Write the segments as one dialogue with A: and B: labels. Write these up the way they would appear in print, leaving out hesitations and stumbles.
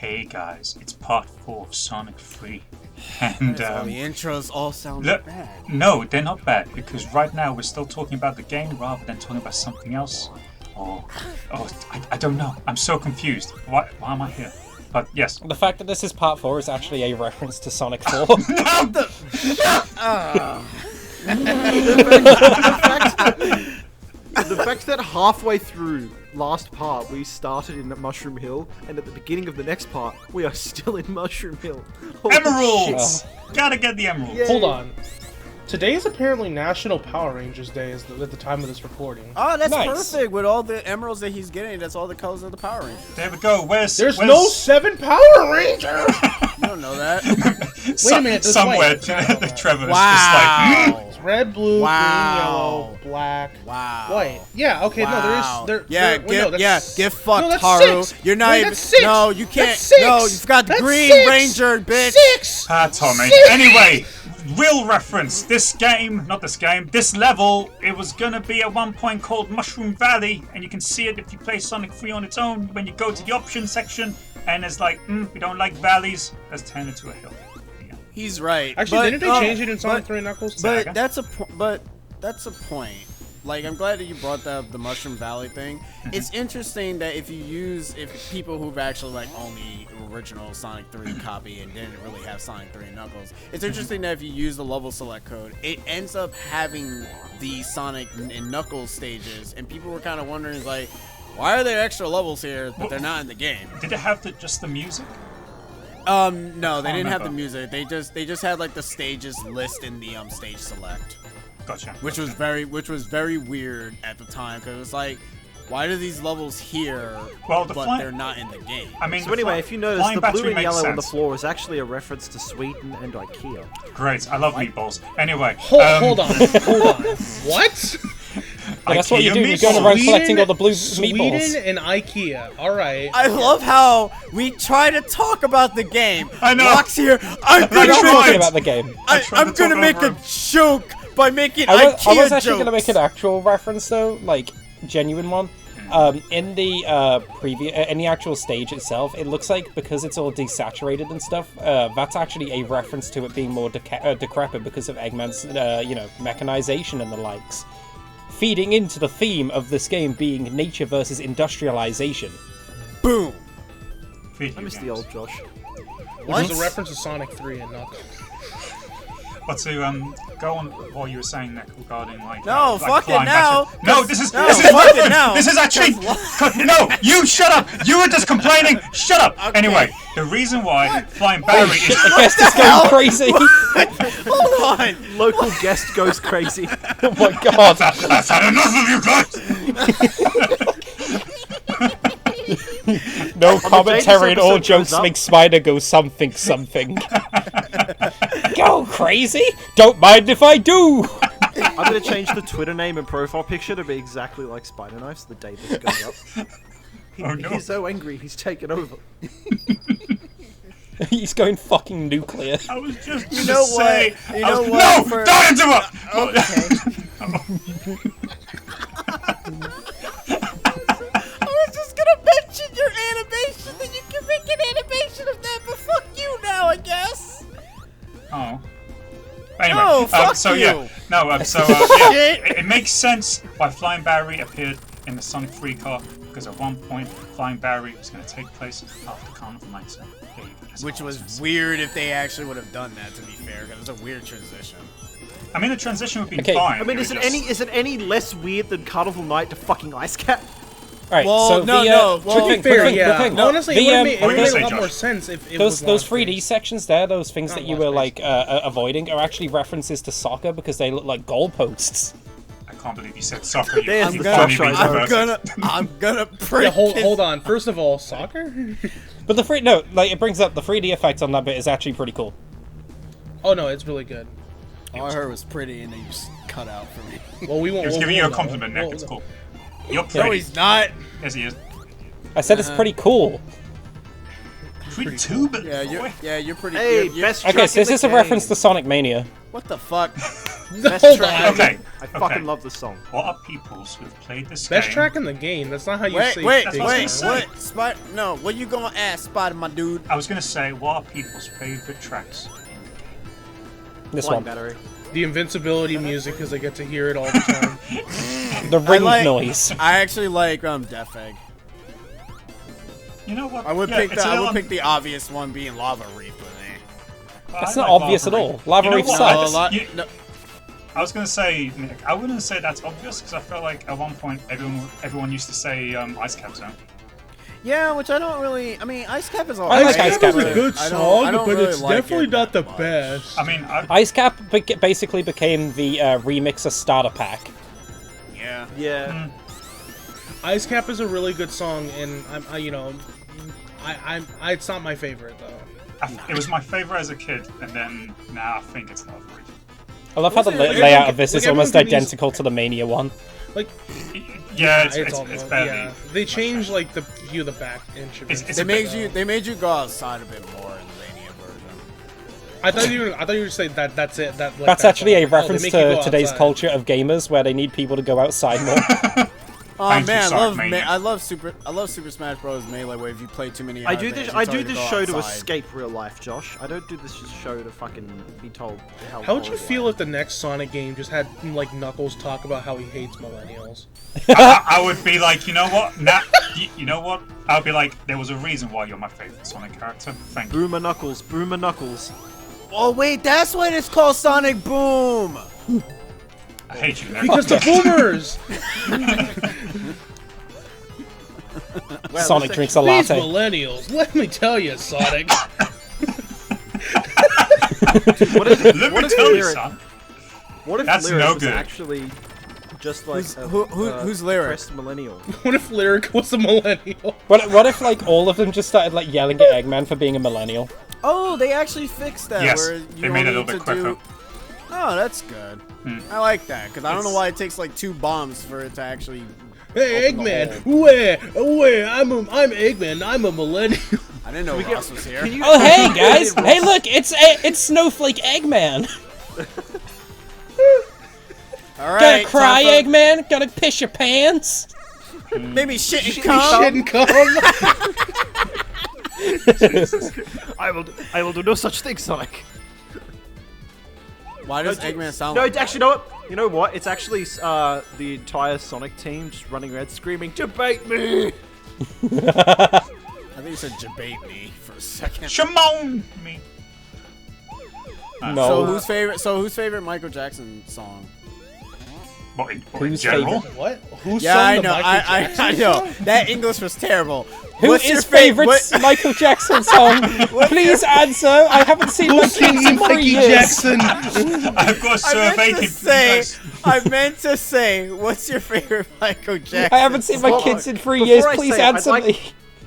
A: Hey guys, it's part 4 of Sonic 3. And
B: the intros all sound bad.
A: No, they're not bad, because right now we're still talking about the game rather than talking about something else. I don't know. I'm so confused. Why am I here? But yes.
C: The fact that this is part 4 is actually a reference to Sonic 4.
D: The fact that halfway through last part we started in Mushroom Hill, and at the beginning of the next part we are still in Mushroom Hill. Holy
A: Emeralds!
D: shit.
A: Gotta get the emeralds.
D: Yay.
E: Hold on. Today is apparently National Power Rangers Day at the time of this recording.
B: Oh, that's
C: Nice.
B: perfect. With all the emeralds that he's getting, that's all the colors of the Power Rangers.
A: There we go.
E: There's no 7 Power Rangers!
B: You don't know that.
E: Wait a minute, there's
A: somewhere
E: white.
A: Trevor's
B: Wow.
E: It's red, blue,
B: Wow.
E: green, yellow, black,
B: Wow.
E: white. Yeah, okay,
B: Wow.
E: no,
B: Get fucked,
E: no, that's
B: Haru.
E: 6.
B: You're not
E: Wait,
B: even.
E: that's 6.
B: No, you can't.
E: That's 6.
B: No, you've got the
E: That's
B: Green
E: 6.
B: Ranger, bitch.
E: 6.
A: Tommy.
E: 6.
A: Anyway, real reference. This level, it was gonna be at one point called Mushroom Valley, and you can see it if you play Sonic 3 on its own. When you go to the options section, and it's like, we don't like valleys, let's turn it to a hill. Yeah.
B: He's right.
E: Actually, didn't they change it in Sonic 3 Knuckles?
B: But that's a point. Like, I'm glad that you brought up the Mushroom Valley thing. It's interesting that if people who've actually like only original Sonic 3 copy and didn't really have Sonic 3 and Knuckles, it's interesting that if you use the level select code, it ends up having the Sonic and Knuckles stages, and people were kind of wondering like, why are there extra levels here but they're not in the game?
A: Did it have just the music?
B: No, they didn't have the
A: remember.
B: music. They just had like the stages list in the stage select.
A: Gotcha.
B: Which was very weird at the time, because it was like, why do these levels here, but they're not in the game?
A: I mean,
D: So anyway, if you notice,
A: flying
D: the blue
A: battery
D: and yellow
A: makes
D: on the
A: sense.
D: floor is actually a reference to Sweden and IKEA.
A: Great, I love meatballs. Anyway,
E: Hold on. What?
C: But that's what you
A: IKEA
C: do. You're going around
E: Sweden-
C: collecting all the blue meatballs.
E: Sweden and IKEA. All right.
B: I love how we try to talk about the game.
A: I know.
B: Locke's here. I'm
C: We're not
B: gonna
C: talking
A: right.
C: about the game.
B: I'm gonna make a joke by making
C: I was
B: IKEA
C: actually going to make
B: jokes.
C: an actual reference though, like genuine one. In the in the actual stage itself, it looks like because it's all desaturated and stuff, that's actually a reference to it being more decrepit because of Eggman's, mechanization and the likes, feeding into the theme of this game being nature versus industrialization.
B: Boom.
D: I miss the old Josh.
E: Which is a reference to Sonic 3 and Knuckles.
A: But to go on what you were saying, Nick, regarding like
B: No,
A: like
B: fuck it
A: flying
B: now,
A: battery. No, this is
B: no,
A: this is
B: fuck it
A: reference.
B: now,
A: This is actually no. You shut up. You were just complaining. Shut up.
B: Okay.
A: Anyway, the reason why flying battery is
C: I guess it's going crazy.
B: Hold on.
D: Local guest goes crazy.
C: Oh my god.
A: I've had enough of you guys.
C: No commentary and all
D: episode
C: jokes
D: goes up.
C: make Spider go something something. Go crazy? Don't mind if I do.
D: I'm gonna change the Twitter name and profile picture to be exactly like SpiderKnife so the day this goes up.
A: Oh, no.
D: He's so angry, he's taken over.
C: He's going fucking nuclear.
A: I was just
B: You know
A: say,
B: what? You know
A: no,
B: what? For-
A: don't interrupt.
B: I was just gonna mention your animation, then you can make an animation of that, but fuck you now, I guess.
A: Oh. Anyway,
B: No, fuck
A: so
B: you.
A: yeah, no, yeah,
B: Shit.
A: it makes sense why Flying Barry appeared in the Sonic 3 car, because at one point, Flying Barry was going to take place after Carnival Nights.
B: Which was weird if they actually would have done that, to be fair, because it was a weird transition.
A: I mean, the transition would be
C: Okay.
A: fine.
D: I mean, is it any less weird than Carnival Night to fucking Ice Cat?
C: Alright,
B: Well,
C: so
B: no,
C: the,
B: no, well,
C: quick
E: To be fair,
C: thing,
E: yeah.
C: quick thing.
E: Honestly,
C: The,
E: it would have made
A: what were you
E: a
A: gonna
E: lot
A: say,
E: more
A: Josh?
E: sense if it
C: those
E: was
C: 3D sections there, those things that you were
E: Lost
C: like avoiding, are actually references to soccer because they look like goalposts.
A: I can't believe you said soccer.
D: There's
A: You
D: the
A: funny
D: Josh I
A: bit
D: know.
A: first.
B: I'm gonna break
E: Yeah, hold on. First of all, soccer?
C: But it brings up the 3D effect on that bit is actually pretty cool.
E: Oh no, it's really good.
B: All I heard was pretty, and then you just cut out for me.
E: Well, we won't.
A: He was
E: we'll-
A: giving you a
E: we'll know.
A: compliment, Nick.
E: We'll-
A: It's cool. You're
B: No,
A: pretty.
B: he's not.
A: Yes, he is.
C: I said it's pretty cool.
A: Pretty too, but
B: Yeah, you're pretty.
D: Hey,
B: you're-
D: best
C: Okay,
D: track
C: so
D: in
C: is
D: the
C: this a
D: game.
C: reference to Sonic Mania?
B: What the fuck?
D: Best
E: Hold
D: track.
E: on.
A: Okay.
D: I fucking love this song.
A: What are peoples who've played this
E: Best
A: game?
E: track in the game. That's not how you
B: Wait,
E: say
B: wait,
A: That's what I
B: wait,
A: was gonna
B: what? No, what you gonna ask, Spider, my dude?
A: I was gonna say, what are people's favorite tracks?
C: This
D: Flying
C: one.
D: battery.
E: The invincibility music because I get to hear it all the time.
C: The ring
B: like-
C: noise.
B: I actually like Death Egg.
A: You know what?
B: I would
A: Yeah,
B: pick
A: it's
B: the
A: a
B: I
A: little-
B: would pick the obvious one being Lava Reef, but
C: That's
A: I
C: not
A: like
C: obvious at
A: Lava
C: all.
A: Reef.
C: Lava
A: You know
C: Reef
A: what?
C: sucks.
B: no.
A: I was gonna say, Nick, I wouldn't say that's obvious because I felt like at one point everyone used to say Ice Cap Zone.
B: Yeah, which I don't really. I mean, Ice Cap is
C: I
B: alright.
C: like Ice Cap
E: is
C: too.
E: a good
B: I
E: song,
B: don't
E: but
B: really
E: it's
B: like
E: definitely
B: it
E: not the
B: that much.
E: best.
A: I mean,
C: Ice Cap basically became the remixer starter pack.
B: Yeah.
D: Yeah.
E: Ice Cap is a really good song, and it's not my favorite though.
A: it was my favorite as a kid, and then now I think it's Lava Reef.
C: I love how the
E: Like,
C: layout of this
E: like,
C: is almost
E: everyone can
C: identical to the Mania one.
E: Like,
A: Yeah, it's
E: almost,
A: barely.
E: yeah. They changed like the view of the back instruments.
A: It's
B: They
A: a
B: made
A: bit-
B: they made you go outside a bit more in the Mania version.
E: I thought you were saying that. That's it. That like,
C: That's actually a
E: all. Oh, they
C: reference
E: make you go
C: to today's
E: outside.
C: culture of gamers where they need people to go outside more.
B: Oh
A: Thank you,
B: man,
A: Sonic Mania.
B: I love Super Smash Bros. Melee where if you play too many.
D: I do this. I do this show to
B: escape.
D: escape real life, Josh. I don't do this show to fucking be told how.
E: How would you
D: horrible
E: feel
D: I
E: if the next Sonic game just had like Knuckles talk about how he hates millennials?
A: I would be like, you know what? You know what? I'll be like, there was a reason why you're my favorite Sonic character. Thank
D: am.
A: you.
D: Boomer Knuckles. Boomer Knuckles.
B: Oh wait, that's why it's called Sonic Boom.
A: I hate you, Nick.
E: Because the boomers,
D: Wow,
C: Sonic
D: this
C: drinks a
E: these
C: latte.
E: millennials. Let me tell you, Sonic.
D: What if,
A: Let
D: what
A: me
D: if
A: tell you,
D: lyric?
A: son.
D: What if
A: That's
D: lyric
A: no
D: was
A: good.
D: actually just like
B: Who's lyric?
D: depressed millennial?
E: What if Lyric was a millennial?
C: What if like all of them just started like yelling at Eggman for being a millennial?
B: Oh, they actually fixed that.
A: Yes,
B: where you
A: they made it a
B: only
A: little
B: need
A: bit
B: to
A: quicker.
B: Oh, that's good. I like that because I don't know
A: It's-
B: why it takes like 2 bombs for it to actually.
E: Hey,
B: Open the
E: Eggman, where? I'm Eggman. I'm a millennial.
B: I didn't know Ross was here.
D: Can you-
C: Oh hey guys! Hey look, it's Snowflake Eggman.
B: All right,
C: Gotta cry,
B: time
C: Eggman? Gotta piss your pants?
B: for- Maybe shit and
E: Shit
B: cum.
E: and come.
D: I will do no such thing, Sonic.
B: Why does Eggman sound
D: No,
B: like
D: it's actually, you know what? You know what? It's actually the entire Sonic team just running around screaming, "Debate me!"
B: that? I think you said debate me for a second.
A: Shimon me.
C: No.
B: So whose favorite Michael Jackson song?
A: What in
C: Who's
A: general?
C: favorite?
E: What? Who
B: Yeah,
E: sung
B: I
E: the
B: know.
E: Michael
B: I
E: Jackson
B: know.
E: song?
B: That English was terrible.
C: Who
B: What's your
C: is favorite
B: what-
C: Michael Jackson song? Please answer. I haven't seen my
E: Who sings
C: kids in 3
E: Mikey
C: years.
E: Jackson?
A: I've got a
B: I
A: survey.
B: meant to say. I meant to say. What's your favorite Michael Jackson?
C: I haven't seen my
D: Before-
C: kids in 3
D: before
C: years.
D: I
C: Please
D: say it, I'd
C: answer
D: like-
C: me.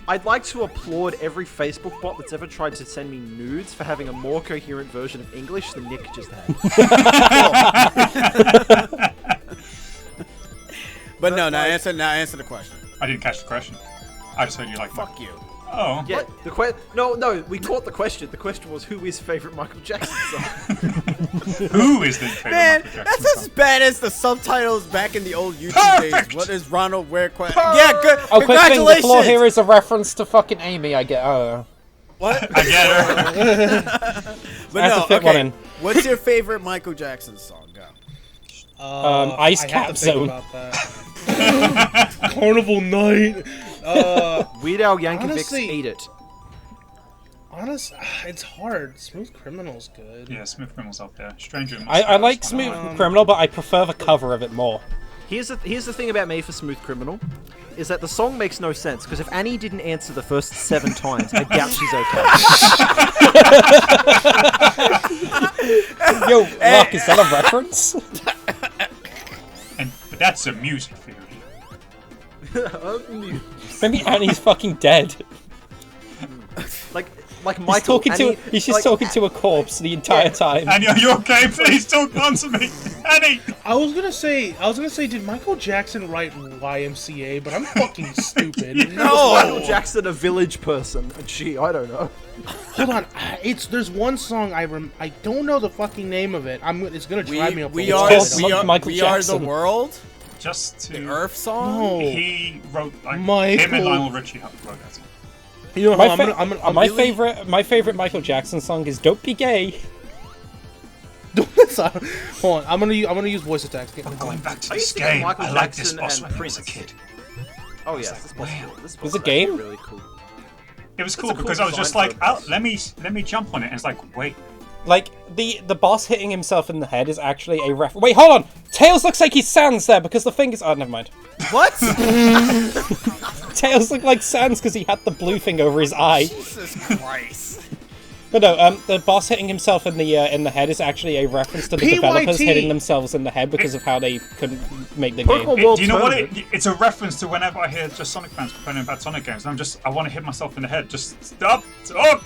D: I'd like to applaud every Facebook bot that's ever tried to send me nudes for having a more coherent version of English than Nick just had.
B: But no, now answer the question.
A: I didn't catch the question. I just heard you like.
B: Fuck you.
A: Oh.
D: Yeah, no, we caught the question. The question was, who is favorite Michael Jackson song?
A: Who is the favorite
B: Man,
A: Michael Jackson
B: that's as
A: song?
B: bad as the subtitles back in the old YouTube
A: Perfect.
B: days. What is Ronald Ware? Yeah, good.
C: Oh, quick thing. The
B: Congratulations.
C: floor here is a reference to fucking Amy. I get. Oh.
B: What?
A: I get her.
B: But
C: I have
B: no,
C: to fit one in.
B: What's your favorite Michael Jackson song? Go.
C: Ice
E: I
C: Cap
E: have to think
C: Zone.
E: about that. Carnival Night.
D: Weird Al Yankovic's
E: Honestly-
D: Eat It.
E: Honest, it's hard. Smooth Criminal's good.
A: Yeah, Smooth Criminal's up there. Stranger in
C: I
A: Moscow
C: like
A: is one of
C: Smooth Criminal, but I prefer the cover of it more.
D: Here's the thing about me for Smooth Criminal, is that the song makes no sense, because if Annie didn't answer the first 7 times, I doubt she's okay.
C: Yo, Luck, is that a reference?
A: But that's a music theory.
C: Maybe Annie's fucking dead.
D: Like, like
C: He's
D: Michael.
C: talking to. He's just talking to a corpse the entire time.
A: And you okay? Please don't answer me, Annie.
E: I was gonna say, did Michael Jackson write YMCA? But I'm fucking stupid.
D: No, Michael Jackson, a village person. Gee, I don't know.
E: Hold on, there's one song I don't know the fucking name of it. It's gonna drive me up.
B: We
E: the
B: are
E: wall.
C: Michael
B: we are the
C: Jackson.
B: world.
A: Just to
B: The Earth song.
E: No.
A: He wrote like
E: Michael.
A: him and Lionel Richie wrote that song.
E: You know,
C: My favorite Michael Jackson song is "Don't Be Gay."
E: Hold on, I'm gonna use voice attacks.
A: I'm going back to
D: I
A: this
D: used to get
A: game.
D: Michael
A: I like this
D: Jackson
A: boss
D: and
A: when I was a
D: Prince.
A: kid.
D: Oh yes,
A: like,
D: this boss.
A: wow.
D: This boss
C: Was it
D: is actually
C: game?
D: really cool.
A: It was
D: That's
A: cool
D: a cool
A: because I was just
D: design
A: like,
D: for a boss.
A: let me jump on it, and it's like, wait,
C: Like the boss hitting himself in the head is actually a ref. Wait, hold on. Tails looks like he's Sans there because the fingers. Oh, never mind.
B: What?
C: Tails look like Sans because he had the blue thing over his eye.
B: Jesus Christ.
C: But no, the boss hitting himself in the head is actually a reference to the
E: PYT.
C: developers hitting themselves in the head because of how they couldn't make the game.
D: Pokemon World
A: do you know what
D: Tournament.
A: it's a reference to whenever I hear just Sonic fans complaining about Sonic games, and I want to hit myself in the head. Just stop. That's how it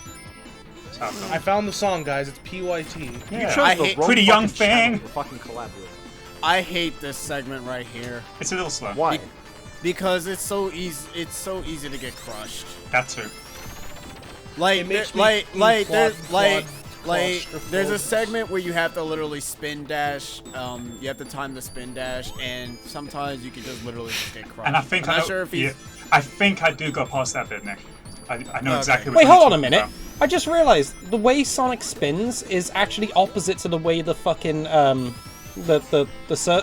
A: goes.
E: I found the song, guys. It's PYT.
D: You
A: Yeah.
D: chose
B: I
D: the
B: hate-
D: wrong
A: Pretty young
D: fucking channel
A: thing.
D: to fucking collab with.
B: I hate this segment right here
A: It's a little slow.
D: Why?
B: because it's so easy. It's so easy to get crushed.
A: That too.
B: Like,
E: It makes
B: there-
E: me think
B: there's a
E: claustrophobic.
B: segment where you have to literally spin dash. You have to time the spin dash, and sometimes you can just literally just get crushed.
A: And I think
B: I'm
A: I
B: not
A: know.
B: sure if he's.
A: Yeah, I think I do go past that bit, Nick. I know
B: Okay.
A: exactly what
C: Wait,
A: you're
C: hold on a
A: talking
C: minute.
A: about.
C: I just realized the way Sonic spins is actually opposite to the way the fucking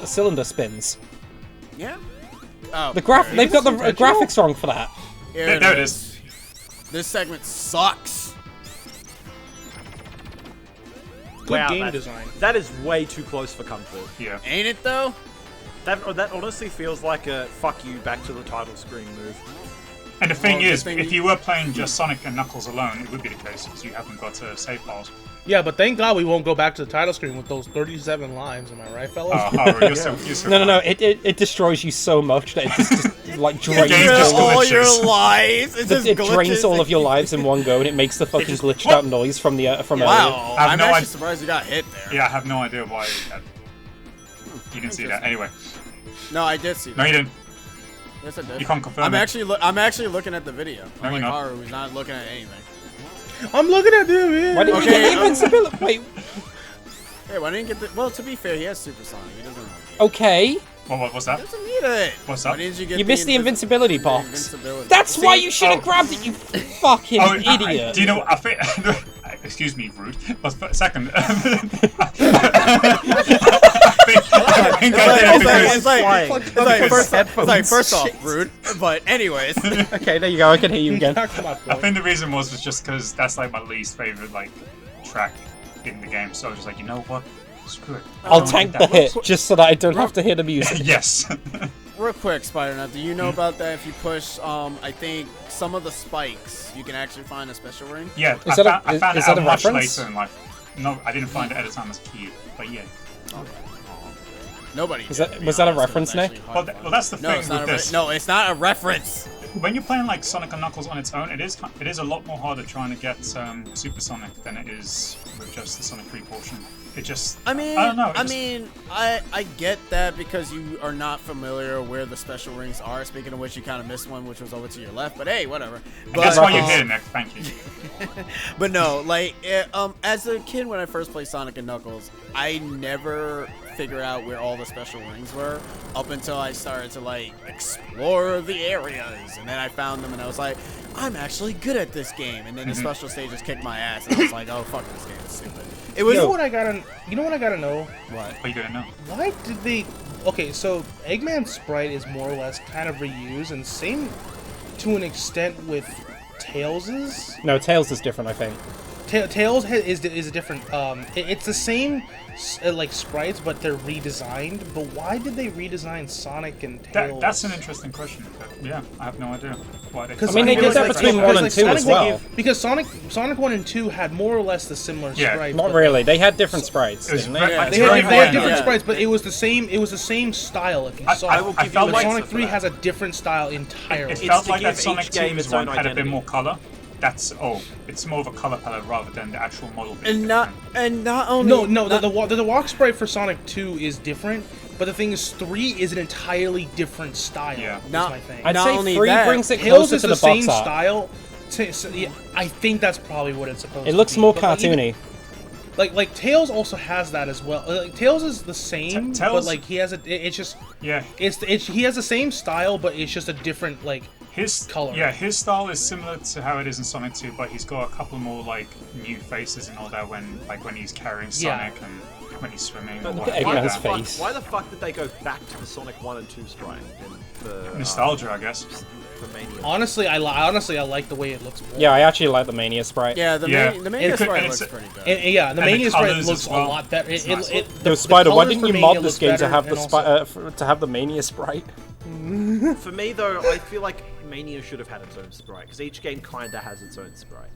C: cylinder spins.
B: Yeah. Oh,
C: They've got the graphics wrong for that.
B: here
A: There it is.
B: This segment sucks.
E: Good game design.
D: That is way too close for comfort.
A: Yeah.
B: Ain't it though?
D: That honestly feels like a fuck you back to the title screen move.
A: And the thing
B: Well, the
A: is,
B: thing
A: if
B: is-
A: you were playing just Sonic and Knuckles alone, it would be the case because you haven't got save files.
E: Yeah, but thank God we won't go back to the title screen with those 37 lines. Am I right, fellas?
A: You're so
C: No. It destroys you so much that it just like drains
A: game just
C: all,
A: glitches.
B: your lives. It just
C: it drains
B: glitches.
C: all of your lives in one go, and it makes the fucking glitched out noise from earlier.
B: Wow,
A: I have
B: I'm
A: no
B: actually
A: idea.
B: surprised you got hit there.
A: Yeah, I have no idea why you didn't see that. Anyway,
B: No, I did see that.
A: no, you didn't.
B: Yes, I did.
A: You can't confirm
B: I'm
A: it.
B: actually looking at the video.
A: No,
B: I'm
A: you're
B: like
A: not.
B: Haru, who's not looking at anything.
E: I'm looking at them, man.
C: Why didn't you
B: Okay,
C: get the invincibility? Wait,
B: Hey, why didn't you get the? Well, to be fair, he has Supersonic. He doesn't.
C: okay.
A: What's that?
B: He doesn't need it.
A: What's
B: Why
A: up?
B: didn't you get
C: You missed the invincibility box.
B: invincibility?
C: That's why
B: See?
C: you should have grabbed it, you fucking idiot.
A: Do you know? I think. Excuse me, rude. But for a second. I think I did it because.
B: First off, rude. But anyways,
C: Okay, there you go. I can hear you again.
E: Come on,
A: I think the reason was just because that's like my least favorite like track in the game. So I was just like, you know what? Screw it. I
C: I'll
A: don't
C: tank
A: need
C: the
A: that.
C: hit just so that I don't have to hear the music.
A: Yes.
B: real quick, SpiderKnife, do you know
A: Hmm?
B: about that? If you push, I think some of the spikes, you can actually find a special ring.
A: Yeah.
C: Is
A: I
C: that a-
A: found
C: is
A: it out
C: that a
A: much
C: reference?
A: later in life. No, I didn't find it at the time as a kid. But yeah.
B: Nobody.
C: Was
B: did,
C: that-
B: to be
C: was that a
B: honest, 'cause
C: reference,
B: it's actually
C: Nick?
B: hard to
A: Well,
B: find.
A: that's the
B: No,
A: thing
B: it's not
A: with
B: a
A: this.
B: no, it's not a reference.
A: When you're playing like Sonic and Knuckles on its own, it is a lot more harder trying to get Super Sonic than it is with just the Sonic 3 portion. It just
B: I mean,
A: I don't know.
B: I get that because you are not familiar where the special rings are. Speaking of which, you kind of missed one, which was over to your left. But hey, whatever. But,
A: that's why you're here, Nick. Thank you.
B: But no, like, as a kid when I first played Sonic and Knuckles, I never figured out where all the special rings were up until I started to, like, explore the areas. And then I found them and I was like, I'm actually good at this game. And then the special stages kicked my ass and I was like, oh, fuck, this game is stupid. It was...
E: You know what I gotta know?
B: What?
A: But you didn't know.
E: Why did they... Okay, so Eggman's sprite is more or less kind of reused, and same to an extent with Tails's.
C: No, Tails is different, I think.
E: Tails is a different. It's the same like sprites, but they're redesigned. But why did they redesign Sonic and Tails?
A: That's an interesting question. But yeah, I have no idea why they.
C: I mean, they did that between 1 and 2 as well.
E: Because Sonic 1 and 2 had more or less the similar
A: Yeah.
E: sprites.
C: Not
E: but-
C: really. They had different sprites,
A: It was
C: didn't
A: very-
C: they?
A: it's
B: They
A: very
B: had
E: They had
A: minor.
E: different
B: Yeah.
E: sprites, but it was the same style. If you saw
A: I
E: it.
A: will
E: But
A: give you
E: Sonic
A: for
E: 3
A: that.
E: has a different style entirely.
A: It
D: It's
A: felt
D: to
A: like that
D: give
A: Sonic
D: each game
A: 2's
D: its own
A: one had a bit
D: identity.
A: more color it's more of a color palette rather than the actual model being
B: And not only
E: The walk sprite for Sonic 2 is different, but the thing is, 3 is an entirely different style.
A: Yeah.
E: Is
B: Not-
E: my thing.
C: I'd
B: Not
C: say
B: only
C: 3
B: that,
C: brings it
E: Tails
C: closer
E: is
C: to
E: the
C: the
E: same
C: box art.
E: style. Yeah, I think that's probably what it's supposed to be.
C: It looks more
E: But, like, even-
C: cartoony.
E: Like Tails also has that as well. Like Tails is the same, but
A: Tails-
E: like he has it's just
A: Yeah.
E: he has the same style, but it's just a different like
A: His
E: color.
A: Yeah, his style is similar to how it is in Sonic 2, but he's got a couple more like new faces and all that when he's carrying
E: Yeah.
A: Sonic and when he's swimming.
D: But
A: or
C: Look at
A: whatever
C: Eggman's
A: like that.
C: face.
D: Why the fuck did they go back to the Sonic 1 and 2 sprite? For,
A: Nostalgia, I guess.
D: For Mania.
E: Honestly, I like the way it looks. More.
C: Yeah, I actually like the Mania sprite.
B: yeah, the
A: Yeah.
B: Mania
A: And
B: sprite
A: it's-
B: looks pretty good.
E: And, yeah, the
A: And the
E: Mania sprite
A: colours
E: looks
A: as well.
E: a lot better.
A: It's nice.
C: Yo, Spider, why
E: colours
C: didn't
E: for
C: you
E: Mania
C: mod this
E: looks
C: game to
E: better,
C: have the
E: and also-
C: to have the Mania sprite?
D: For me, though, I feel like Mania should have had its own sprite, because each game kinda has its own sprite.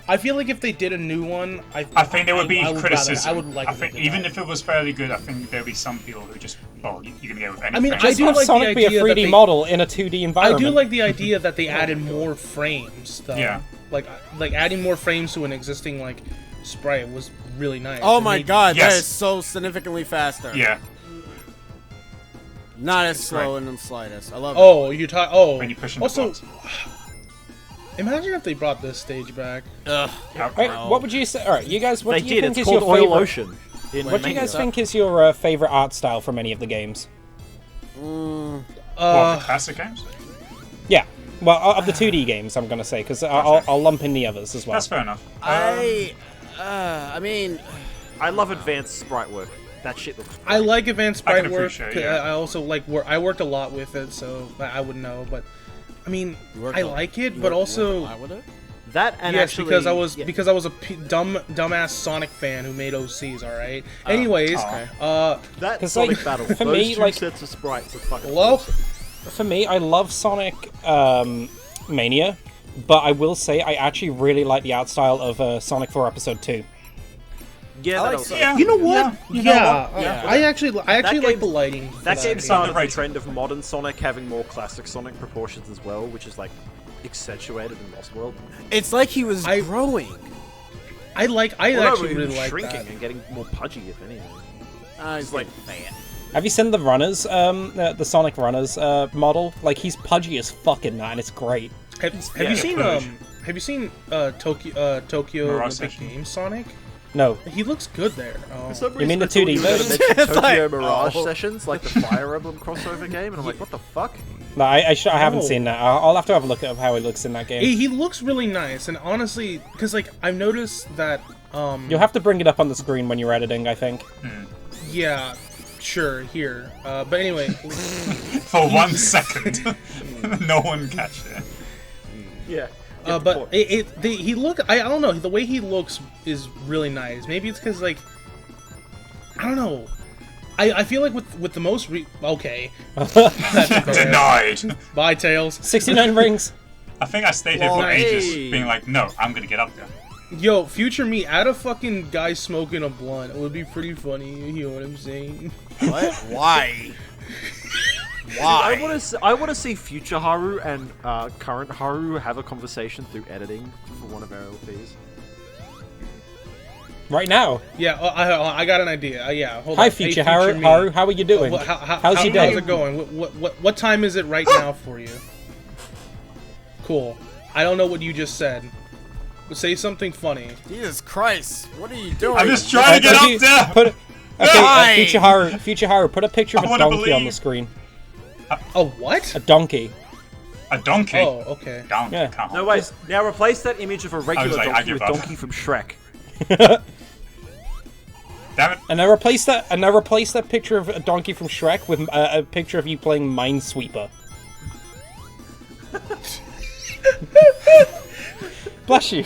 E: I feel like if they did a new one,
A: I think there would be criticism.
E: I would like.
A: I think even if it was fairly good, I think there would be some people who just, you're gonna go with any.
E: I mean,
A: franchise.
E: I do
C: Have
E: like
C: Sonic
E: the
C: be a
E: idea that
C: 3D
E: they-
C: model in a 2D
E: I
C: environment.
E: do like the idea that they added more frames, though.
A: Yeah.
E: Like adding more frames to an existing like sprite was really nice.
B: Oh
E: It
B: my
E: made-
B: god,
A: Yes.
B: that is so significantly faster.
A: Yeah,
B: Not as slow
A: Right.
B: in the slightest. I love it.
E: Oh, you talk. Oh,
A: when you're pushing
E: also,
A: the buttons.
E: imagine if they brought this stage back.
B: Ugh.
C: Wait, what would you say? All right, you guys, what
D: They
C: do you
D: did.
C: think
D: It's
C: is your
D: called Oil
C: favorite?
D: Ocean.
C: What do you guys think is your favorite art style from any of the games?
A: What, the classic games?
C: Yeah, well, of the 2D games, I'm gonna say, because I'll lump in the others as well.
A: That's fair enough.
B: I mean,
D: I love advanced sprite work. That shit looks.
E: I like advanced
A: I can
E: sprite work.
A: appreciate it, yeah.
E: I also like I worked a lot with it, so I would know. But I mean, I like it, but also
B: with it?
D: That and
E: yes,
D: actually,
E: because I was
D: yeah.
E: because I was a dumbass Sonic fan who made OCs. All right. Anyways,
D: that
C: 'Cause,
D: Sonic
C: like,
D: battle.
C: for
D: Those
C: me,
D: two
C: like-
D: sets of sprites are fucking
E: Hello?
D: awesome.
C: For me, I love Sonic Mania, but I will say I actually really like the art style of Sonic 4 Episode 2.
D: Yeah,
B: I
D: that
B: like
D: also-
A: Yeah.
E: you know what?
A: You know
E: Yeah,
A: what?
B: Yeah.
E: I actually like
D: game-
E: the lighting. for
D: That game
E: game.
D: started the
A: underrated.
D: trend of modern Sonic having more classic Sonic proportions as well, which is like accentuated in Lost World.
B: It's like he was growing.
E: I
D: Well,
E: actually
D: he
E: really
D: was
E: like
D: shrinking
E: that.
D: and getting more pudgy, if anything.
B: He's like fat.
C: Have you seen the runners, the Sonic runners model? Like, he's pudgy as fuck in that, and it's great.
E: Have
A: Yeah,
E: you seen
A: Push.
E: Have you seen Tokyo
A: Mirage
E: Olympic
A: section.
E: Games Sonic?
C: No.
E: He looks good there. Oh.
D: For some
C: You mean
D: reason,
C: the
D: I thought
C: 2D
D: you were gonna
C: version?
D: mention
B: It's like,
D: Tokyo Mirage
B: oh.
D: sessions, like the Fire Emblem crossover game, and I'm like, what the fuck?
C: No, I haven't
E: Oh.
C: seen that. I'll have to have a look at how he looks in that game.
E: He looks really nice, and honestly, because like I've noticed that.
C: You'll have to bring it up on the screen when you're editing, I think.
E: Yeah, sure. Here, but anyway,
A: For 1 second, no one catched it.
D: Yeah.
E: but he look. I don't know. The way he looks is really nice. Maybe it's because like I don't know. I feel like with the most okay.
A: Denied.
E: Bye, Tails.
C: 69 rings.
A: I think I stayed here
D: Well,
A: for ages,
D: hey.
A: being like, no, I'm gonna get up there.
E: Yo, future me, add a fucking guy smoking a blunt. It would be pretty funny. You know what I'm saying?
B: What? Why?
D: I want to see future Haru and current Haru have a conversation through editing for one of our LPs.
C: Right now.
E: Yeah, I got an idea. Yeah, hold
C: Hi,
E: on.
C: future
E: Hey,
C: Haru.
E: me.
C: Haru, how are you doing? How's your day?
E: How's it going? What time is it right now for you? Cool. I don't know what you just said. But say something funny.
B: Jesus Christ! What are you doing?
A: I'm just trying to get
C: Could you
A: up there!
C: Put, okay,
B: Why?
C: Future Haru, put a picture of
A: I
C: a
A: wanna
C: donkey on the
A: believe.
C: screen.
E: A what?
C: A donkey.
A: A donkey?
E: Oh, okay.
A: Donkey,
C: Yeah.
A: come on.
D: No, wait. Now replace that image of a regular
A: like, I
D: donkey
A: give
D: with
A: up.
D: Donkey from Shrek.
A: Damn it.
C: And now replace that picture of a donkey from Shrek with a picture of you playing Minesweeper. Bless you.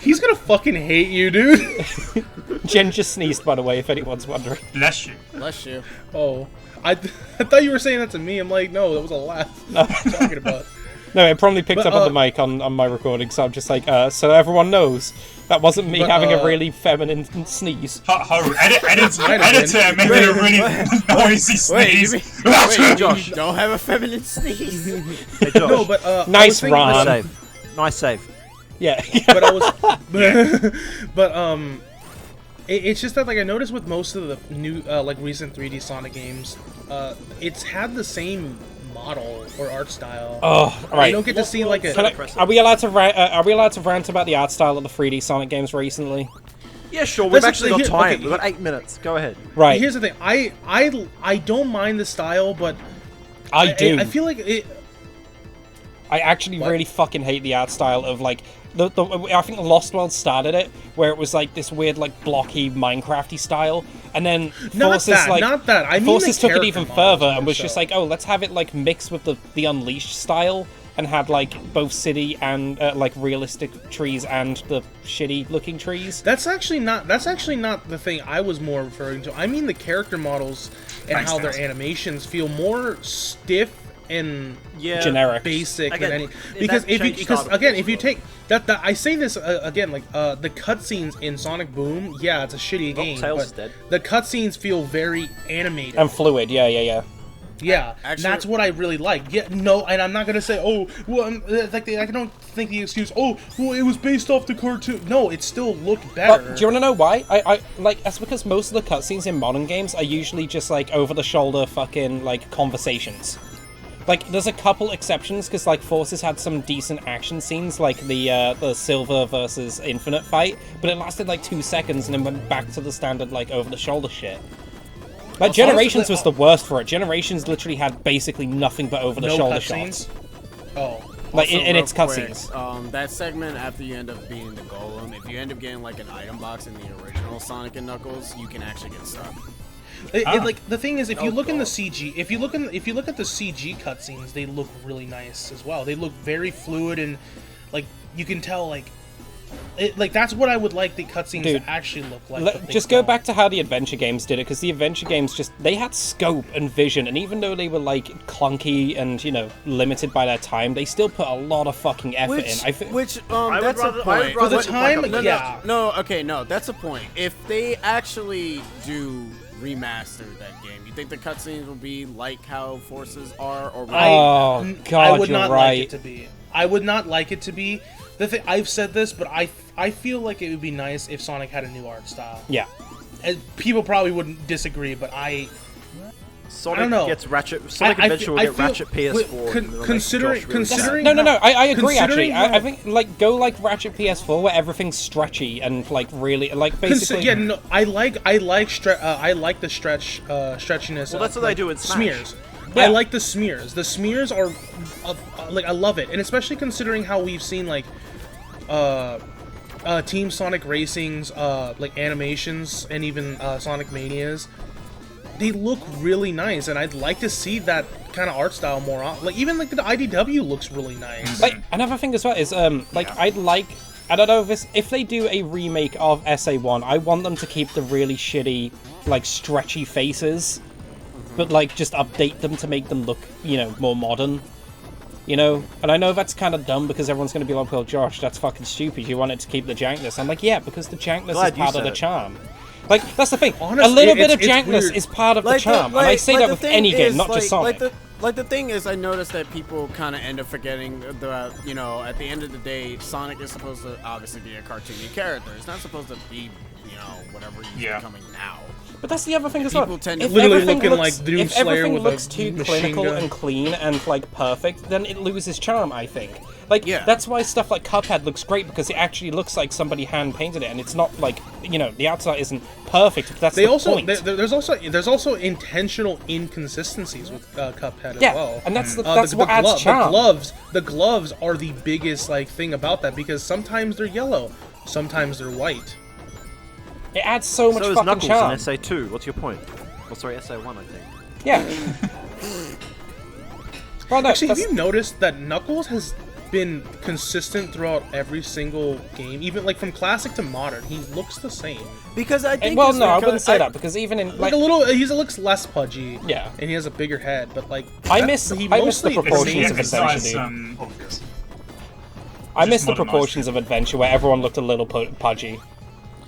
E: He's gonna fucking hate you, dude.
C: Jen just sneezed, by the way, if anyone's wondering.
A: Bless you.
B: Bless you.
E: Oh, I thought you were saying that to me. I'm like, no, that was a laugh. What are you talking about?
C: No, it probably picked
E: But,
C: up on the mic on my recording, so I'm just like, so everyone knows that wasn't me
E: But,
C: having a really feminine sneeze.
A: Haru, edit
E: Might have
A: it and make it a really noisy
B: Wait, you
A: sneeze.
B: mean, wait,
D: Josh.
B: you don't have a feminine sneeze?
D: Hey, Josh.
E: No, but
C: Nice
E: I was thinking-
C: Ron.
D: Nice save. Nice save.
C: Yeah.
E: But I was, it's just that like I noticed with most of the new like recent 3D Sonic games, it's had the same model or art style.
C: Oh, all right.
E: You don't get to see like a.
C: Are we allowed to rant about the art style of the 3D Sonic games recently?
D: Yeah, sure. We've
E: Listen,
D: actually got
E: here-
D: time.
E: okay,
D: We've got 8 minutes. Go ahead.
C: Right.
E: Here's the thing. I don't mind the style, but
C: I do.
E: I feel like it.
C: I actually
E: What?
C: really fucking hate the art style of like I think Lost World started it, where it was like this weird like blocky Minecrafty style, and then Forces
E: not that. I mean
C: Forces
E: the
C: took it even
E: character models
C: further and
E: more
C: was just
E: so.
C: like, oh, let's have it like mixed with the Unleashed style, and had like both city and like realistic trees and the shitty looking trees.
E: That's actually not the thing I was more referring to. I mean the character models and
A: Thanks,
E: how their
A: guys.
E: animations feel more stiff and
D: Yeah.
C: Generic.
E: basic
D: Again,
E: than any.
D: that
E: Because
D: changed
E: because
D: style
E: again,
D: as
E: if you
D: well.
E: take that I say this again, like the cutscenes in Sonic Boom, yeah, it's a shitty game,
D: Tails is
E: but
D: dead.
E: the cutscenes feel very animated.
C: And fluid, yeah.
E: Yeah,
B: Actually-
E: that's what I really like. Yeah, no, and I'm not gonna say, oh, well, I don't think the excuse, oh, well, it was based off the cartoon. No, it still looked better.
C: But do you want to know why? I like that's because most of the cutscenes in modern games are usually just like over-the-shoulder fucking like conversations. Like, there's a couple exceptions because like Forces had some decent action scenes, like the Silver versus Infinite fight, but it lasted like 2 seconds and then went back to the standard like over-the-shoulder shit. Like
E: Also,
C: Generations was the worst for it. Generations literally had basically nothing but over-the-shoulder shots.
E: Oh.
C: Like
B: Also,
C: in
B: real
C: its
B: quick,
C: cutscenes.
B: that segment after you end up beating the Golem, if you end up getting like an item box in the original Sonic and Knuckles, you can actually get stuck.
E: Like the thing is, if you
D: Oh,
E: look in the
D: God.
E: CG, if you look at the CG cutscenes, they look really nice as well. They look very fluid and like you can tell like that's what I would like the cutscenes
C: Dude,
E: to actually look like. but they
C: Just go
E: don't.
C: back to how the adventure games did it, because the adventure games they had scope and vision, and even though they were like clunky and limited by their time, they still put a lot of fucking effort in.
B: Which,
C: I
B: which
D: would
B: that's
D: rather-
B: a
D: I would
B: point.
D: rather
E: For the time,
D: like a-
E: yeah.
B: No, that's a point. If they actually do remaster that game, you think the cutscenes will be like how Forces are, or will
C: Oh, God,
E: I would
C: you're
E: not
C: right.
E: like it to be. I would not like it to be. The thing I've said this, but I feel like it would be nice if Sonic had a new art style.
C: Yeah.
E: And people probably wouldn't disagree, but I
D: Sonic
E: don't know.
D: gets Ratchet. Sonic
E: I
D: Adventure will
E: I
D: get
E: feel-
D: Ratchet PS4.
E: con-
D: and it'll make
E: considering-
D: Josh really sad.
E: considering-
C: No, I agree actually.
E: Considering
C: I
E: how-
C: think like go like Ratchet PS4 where everything's stretchy and like really like basically.
E: yeah, no, I like the stretchiness.
D: Well, that's what they do in Smash.
E: Smears.
C: Yeah.
E: I like the smears. The smears are like I love it, and especially considering how we've seen like Team Sonic Racing's like animations and even Sonic Mania's. They look really nice, and I'd like to see that kind of art style more often. Like even like the IDW looks really nice.
C: Like another thing as well is like I don't know if they do a remake of SA1, I want them to keep the really shitty like stretchy faces, but like just update them to make them look more modern. And I know that's kind of dumb because everyone's going to be like, well, Josh, that's fucking stupid. You want it to keep the jankness. I'm like, yeah, because the jankness
D: Glad
C: is
D: you
C: part of
D: said
C: the
D: it.
C: charm. Like, that's the thing.
E: Honestly,
C: a little bit of
E: it's
C: jankness
E: weird.
C: is part of the
B: Like
C: charm. And I say
B: like
C: that
B: the
C: with
B: thing
C: any game,
B: is,
C: not just Sonic.
B: Like the thing is, I noticed that people kind of end up forgetting that at the end of the day, Sonic is supposed to obviously be a cartoony character. It's not supposed to be whatever he's
A: Yeah.
B: becoming now.
C: But that's the other thing as well.
B: People tend to
C: If
E: Literally
C: everything
E: looking
C: looks,
E: like Doom
C: if
E: Slayer
C: everything
E: with a
C: looks too
E: machine
C: clinical
E: gun.
C: and clean and like perfect, then it loses charm, I think. Like
B: Yeah.
C: that's why stuff like Cuphead looks great, because it actually looks like somebody hand painted it, and it's not like the outside isn't perfect. But that's
E: They
C: the
E: also
C: point.
E: there's also intentional inconsistencies with Cuphead as
C: Yeah,
E: well.
C: and that's what adds
E: glove,
C: charm.
E: The gloves are the biggest thing about that, because sometimes they're yellow, sometimes they're white.
C: It adds so much
D: So is
C: fucking
D: Knuckles
C: charm.
D: in SA2. What's your point? Oh, sorry, SA1, I think.
C: Yeah. Well, no,
E: Actually, have
C: that's-
E: you noticed that Knuckles has been consistent throughout every single game, even like from classic to modern? He looks the same.
B: Because I think
C: well,
B: it's
C: no, I
B: because
C: wouldn't say that, because even in
E: Like a little, he looks less pudgy.
C: Yeah.
E: and he has a bigger head, but like
C: I
E: that-
C: miss-
E: he
C: I miss the
E: mostly-
C: proportions of
A: emphasize
C: adventure,
A: obvious.
C: I miss the
A: modernised
C: proportions of Adventure where everyone looked a little pudgy.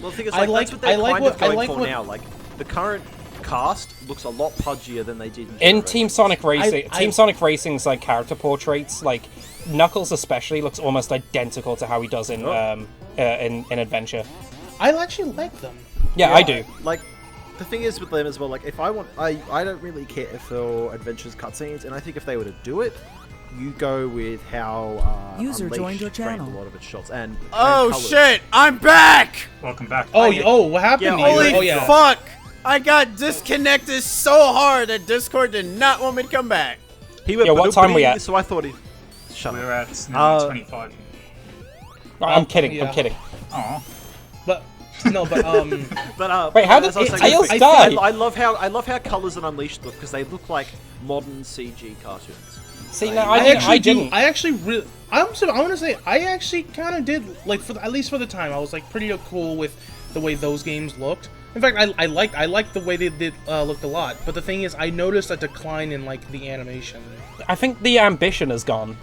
D: Well, the thing is,
E: I like-
D: that's what they're
E: I like
D: kind
E: what-
D: of
E: I
D: going
E: like
D: for
E: what-
D: now. Like the current cast looks a lot pudgier than they did
C: In Team Sonic Racing.
E: I-
C: Team Sonic Racing's like character portraits, like Knuckles especially looks almost identical to how he does in Adventure.
E: I actually like them.
C: Yeah, I do.
D: Like, the thing is with them as well, like, if I want... I don't really care for Adventures cutscenes, and I think if they were to do it, you go with how
F: User
D: Unleashed
F: joined your
D: framed
F: channel.
D: a lot of its shots, and
B: Oh
D: colours.
B: shit! I'm back!
A: Welcome back.
E: Oh, what happened
D: Yeah,
E: to you?
B: Holy
E: Oh, yeah.
B: fuck! I got disconnected so hard that Discord did not want me to come back.
D: He went
C: Yeah, what time we at?
D: So I thought he... Shut
A: We're
D: up.
A: at nearly 25.
C: I'm kidding.
E: yeah.
C: I'm kidding.
A: Aw.
E: But no, but
D: But
C: Wait, how did
D: as I was saying,
C: Tails
D: I-
C: die?
D: I love how Colors and Unleashed look, because they look like modern CG cartoons.
C: See, no,
E: I
C: I didn't.
E: actually really. I want to say I actually kind of did like at least for the time I was like pretty cool with the way those games looked. In fact, I liked the way they did looked a lot. But the thing is, I noticed a decline in like the animation.
C: I think the ambition is gone.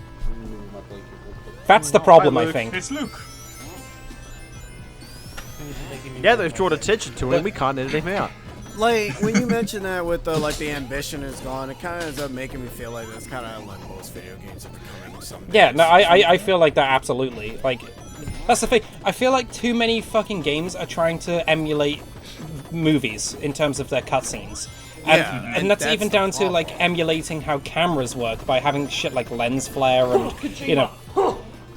C: That's the problem, I think.
A: It's Luke.
D: Yeah, they've drawn attention to him. We can't edit him out.
B: Like, when you mention that with the, like, the ambition is gone, it kind of ends up making me feel like that's kind of like most video games are becoming something.
C: Yeah, no, I feel like that absolutely. Like, that's the thing. I feel like too many fucking games are trying to emulate movies in terms of their cutscenes. And,
B: Yeah,
C: and that's
B: that's
C: even
B: the
C: down to
B: problem.
C: like emulating how cameras work by having shit like lens flare and you know,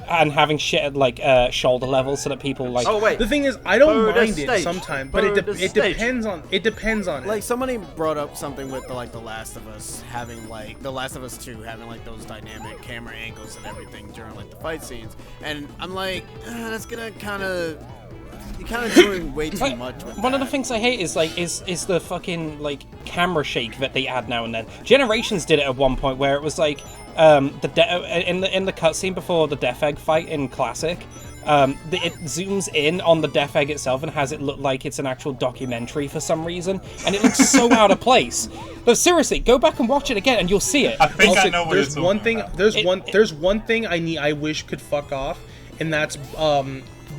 C: and having shit at like shoulder level so that people like.
D: Oh wait,
E: The thing is, I don't
D: Bonus
E: mind
D: stage.
E: it sometimes, but it
D: Bonus stage.
E: depends on it.
B: Like, somebody brought up something with, like, The Last of Us having, like, The Last of Us 2 having, like, those dynamic camera angles and everything during, like, the fight scenes. And I'm like, that's gonna kind of... You're kind of doing way too
C: Like,
B: much with
C: one of the
B: that.
C: things I hate is like is the fucking like camera shake that they add now and then. Generations did it at one point where it was like in the cutscene before the Death Egg fight in Classic. It zooms in on the Death Egg itself and has it look like it's an actual documentary for some reason, and it looks so out of place. But seriously, go back and watch it again, and you'll see it.
A: I think I
E: Also,
A: know what
E: there's
A: you're
E: one
A: talking
E: thing.
A: about.
E: There's one thing I wish could fuck off, and that's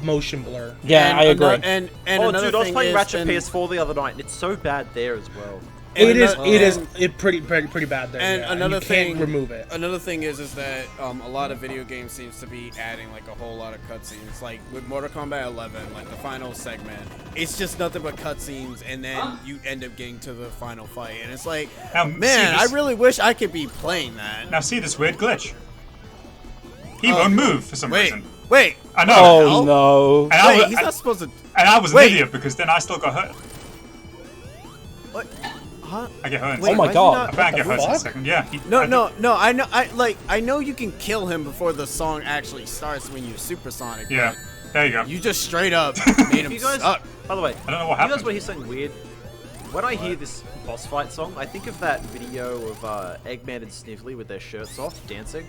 E: motion blur.
C: Yeah, I agree.
B: And
D: oh
B: another
D: dude, I was
B: thing
D: playing
B: is,
D: Ratchet
B: and-
D: PS4 the other night, and it's so bad there as well.
E: It is
B: and-
E: pretty bad there.
B: And
E: yeah,
B: another
E: you
B: thing,
E: can't remove it.
B: Another thing is that a lot of video games seems to be adding like a whole lot of cutscenes. Like with Mortal Kombat 11, like the final segment, it's just nothing but cutscenes, and then you end up getting to the final fight, and it's like,
A: Now,
B: man,
A: see
B: I
A: this-
B: really wish I could be playing that.
A: Now see this weird glitch. He won't move for some reason.
B: Wait,
A: I know.
C: Oh no!
A: And I
B: wait,
A: was,
B: he's not supposed to.
A: and I was
B: wait.
A: an idiot because then I still got hurt.
B: What? Huh?
A: I get hurt in
B: Wait,
C: Oh my
B: why is he
C: God.
A: I
B: not-
A: bet I get hurt in a
E: fuck?
A: second. Yeah.
B: No, I know. I know you can kill him before the song actually starts when you're supersonic.
A: Yeah. There you go.
B: You just straight up made him
D: You guys,
B: suck.
D: by the way,
A: I don't know what
D: you guys
A: happened.
D: want to hear something weird? When I hear this boss fight song, I think of that video of Eggman and Snively with their shirts off dancing.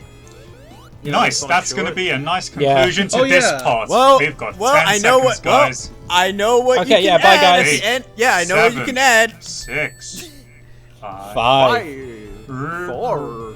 D: You know,
A: Nice.
D: Sonic
A: That's going to
D: Short?
A: be a nice
C: Yeah.
A: conclusion to
E: Oh,
A: this
E: yeah.
A: part.
B: Well,
A: We've got 10
B: I know
A: seconds,
B: what.
A: guys.
B: Well, I know what
C: Okay,
B: you
C: yeah,
B: can
C: bye,
B: add at
C: guys.
B: the end. Yeah, I know what you
A: 7,
B: can add.
A: 6, 5,
C: 5.
D: 5, 4.